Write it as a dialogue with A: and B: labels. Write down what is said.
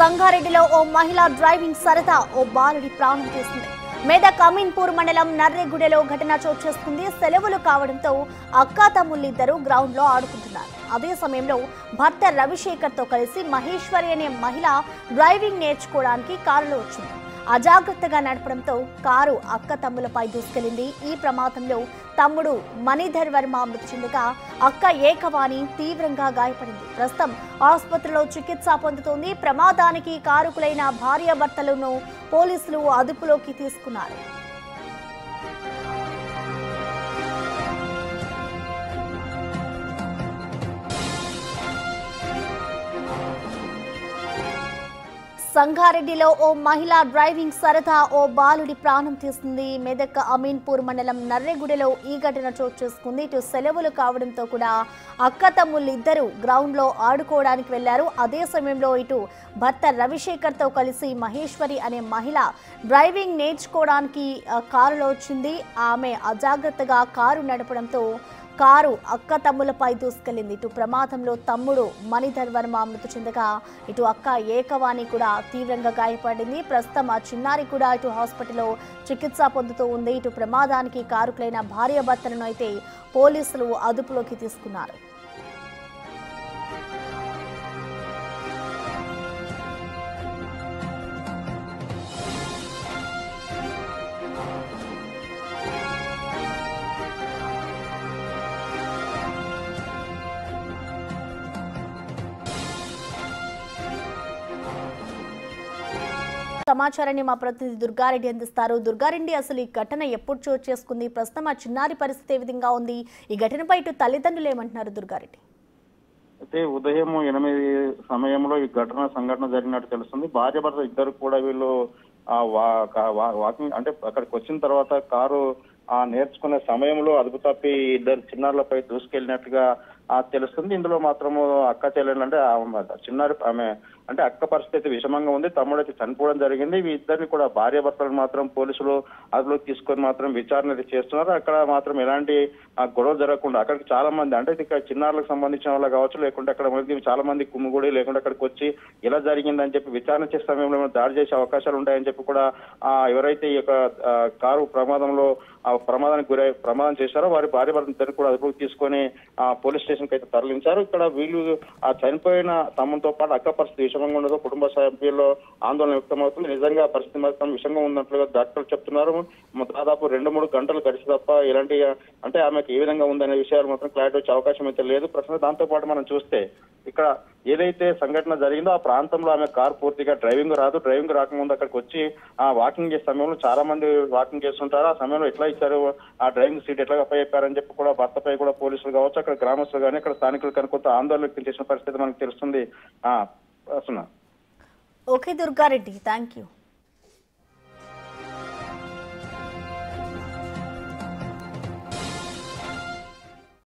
A: సంగారెడ్డిలో ఓ మహిళ డ్రైవింగ్ సరదా ఓ బాలుడి ప్రాణం తీసింది. మెదక్ అమీన్పూర్ మండలం నర్రెగూడెలో ఘటన చోటు చేసుకుంది. సెలవులు కావడంతో అక్కా తమ్ముళ్ళిద్దరూ గ్రౌండ్ లో ఆడుకుంటున్నారు. అదే సమయంలో భర్త రవిశేఖర్ తో కలిసి మహేశ్వరి అనే మహిళ డ్రైవింగ్ నేర్చుకోవడానికి కారులో వచ్చింది. అజాగ్రత్తగా నడపడంతో కారు అక్క తమ్ములపై దూసుకెళ్లింది. ఈ ప్రమాదంలో తమ్ముడు మణిధర్ వర్మ మృతి చెందగా అక్క ఏకవాణి తీవ్రంగా గాయపడింది. ప్రస్తుతం ఆసుపత్రిలో చికిత్స పొందుతోంది. ప్రమాదానికి కారకులైన భార్యాభర్తలను పోలీసులు అదుపులోకి తీసుకున్నారు. సంగారెడ్డిలో ఓ మహిళ డ్రైవింగ్ సరదా ఓ బాలుడి ప్రాణం తీసింది. మెదక్ అమీన్పూర్ మండలం నర్రెగూడెలో ఈ ఘటన చోటు చేసుకుంది. ఇటు సెలవులు కావడంతో కూడా అక్క తమ్ముళ్ళిద్దరూ గ్రౌండ్ లో ఆడుకోవడానికి వెళ్లారు. అదే సమయంలో ఇటు భర్త రవిశేఖర్ తో కలిసి మహేశ్వరి అనే మహిళ డ్రైవింగ్ నేర్చుకోవడానికి కారులో వచ్చింది. ఆమె అజాగ్రత్తగా కారు నడపడంతో కారు అక్క తమ్ములపై దూసుకెళ్లింది. ఇటు ప్రమాదంలో తమ్ముడు మణిధర్ వర్మ మృతి చెందగా ఇటు అక్క ఏకవాణి కూడా తీవ్రంగా గాయపడింది. ప్రస్తుతం ఆ చిన్నారి కూడా ఇటు హాస్పిటల్లో చికిత్స పొందుతూ ఉంది. ఇటు ప్రమాదానికి కారకులైన భార్యాభర్తలను అయితే పోలీసులు అదుపులోకి తీసుకున్నారు. సమాచారాన్ని మా ప్రతినిధి దుర్గారెడ్డి అందిస్తారు. దుర్గారెడ్డి, అసలు ఈ ఘటన ఎప్పుడు చోటు చేసుకుంది? ప్రస్తుతం ఆ చిన్నారి పరిస్థితి ఏ విధంగా ఉంది? ఈ ఘటనపై ఇటు తల్లిదండ్రులు ఏమంటున్నారు దుర్గారెడ్డి?
B: అయితే ఉదయం 8 సమయంలో ఈ సంఘటన జరిగినట్టు తెలుస్తుంది. భార్య భర్త ఇద్దరు కూడా వీళ్ళు వాకింగ్ అంటే అక్కడికి వచ్చిన తర్వాత కారు నేర్చుకునే సమయంలో అదుపు తప్పి ఇద్దరు చిన్నారులపై దూసుకెళ్లినట్టుగా తెలుస్తుంది. ఇందులో మాత్రము అక్క చెల్లెలు అంటే చిన్నారి ఆమె అంటే అక్క పరిస్థితి విషమంగా ఉంది. తమ్ముడు అయితే చనిపోవడం జరిగింది. ఈ ఇద్దరిని కూడా భార్య భర్తలను మాత్రం పోలీసులు అదుపులోకి తీసుకొని మాత్రం విచారణ చేస్తున్నారు. అక్కడ మాత్రం ఎలాంటి గొడవ జరగకుండా అక్కడికి చాలా మంది అంటే ఇక్కడ చిన్నారులకు సంబంధించిన వాళ్ళు కావచ్చు, లేకుంటే అక్కడ చాలా మంది కుమ్ముగుడి లేకుంటే అక్కడికి వచ్చి ఎలా జరిగిందని చెప్పి విచారణ చేసే సమయంలో దాడి చేసే అవకాశాలు ఉంటాయని చెప్పి కూడా ఎవరైతే ఈ యొక్క కారు ప్రమాదానికి ప్రమాదం చేశారో వారి భార్య భర్త ఇద్దరు కూడా అదుపులోకి తీసుకొని పోలీస్ స్టేషన్ కి అయితే తరలించారు. ఇక్కడ వీళ్ళు చనిపోయిన తమ్ముతో పాటు అక్క పరిస్థితి విషమంగా ఉండదు. కుటుంబ సభ్యుల్లో ఆందోళన వ్యక్తమవుతుంది. నిజంగా పరిస్థితి మాత్రం విషంగా ఉన్నట్లుగా డాక్టర్లు చెప్తున్నారు. దాదాపు 2-3 గంటలు గడిచి తప్ప ఎలాంటి అంటే ఆమెకు ఏ విధంగా ఉందనే విషయాలు మాత్రం క్లారిటీ వచ్చే అవకాశం అయితే లేదు. ప్రస్తుతం దాంతో పాటు మనం చూస్తే ఇక్కడ ఏదైతే సంఘటన జరిగిందో ఆ ప్రాంతంలో ఆమె కారు పూర్తిగా డ్రైవింగ్ రాకముందు అక్కడికి వచ్చి వాకింగ్ చేసే సమయంలో చాలా మంది వాకింగ్ చేస్తుంటారు. ఆ సమయంలో ఎట్లా ఇచ్చారు, ఆ డ్రైవింగ్ సీట్ ఎట్లా అప్పచెప్పారని చెప్పి కూడా భర్తపై కూడా పోలీసులు కావచ్చు, అక్కడ గ్రామస్తులు కానీ అక్కడ స్థానికులు కానీ కొంత ఆందోళన వ్యక్తం చేసిన పరిస్థితి మనకు తెలుస్తుంది.
A: Okay Durga Reddy, thank you.